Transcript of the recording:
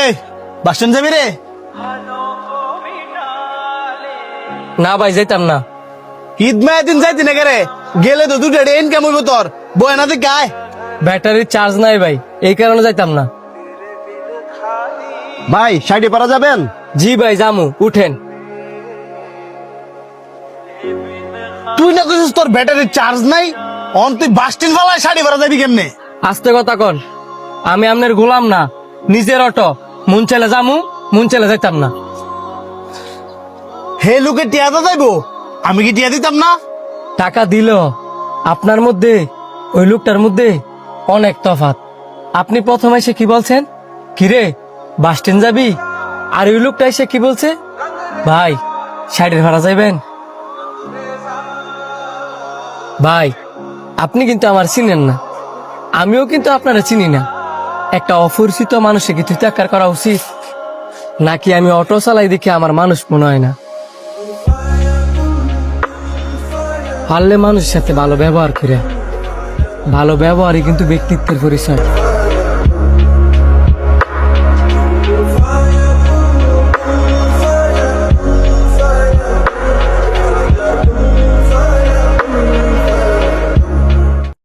এই bus stand যাবি রে? না ভাই যাইতাম না। ঈদ মায়ের দিন যাইতি না রে, গেলে তো দুটো ইনকাম হইব তোর, বয়না থেকে আয়। ব্যাটারির চার্জ নাই ভাই, এই কারণে যাইতাম না। ভাই সাইডে পারা যাবেন? জি ভাই জামু, উঠেন। তুই না কইছিস তোর ব্যাটারির চার্জ নাই, অন তুই বাস স্ট্যান্ড ফালায় সাইডে পারা যাবি কেমনে? আস্তে কথা কন, আমি আপনার গোলাম না, নিজের অটো। মন চাইলে জামু, মন চাইলে যাইতাম না। হে লোকে টিয়া তো যাইবো, আমি কি টিয়া দিতাম না? টাকা দিল আপনার মধ্যে ওই লোকটার মধ্যে অনেক তফাৎ। আপনি প্রথমে এসে কি বলছেন, কিরে বাস স্ট্যান্ড যাবি? আর ওই লোকটা এসে কি বলছে, ভাই সাইডের ভাড়া যাইবেন? ভাই আপনি কিন্তু আমার চিনেন না, আমিও কিন্তু আপনারা চিনি না। একটা অপরিচিত মানুষে কি তিরস্কার করা উচিত নাকি? আমি অটো চালাই দেখে আমার মানুষ মনে হয় না। পারলে মানুষের সাথে ভালো ব্যবহার করে, ভালো ব্যবহারই কিন্তু ব্যক্তিত্বের পরিচয়।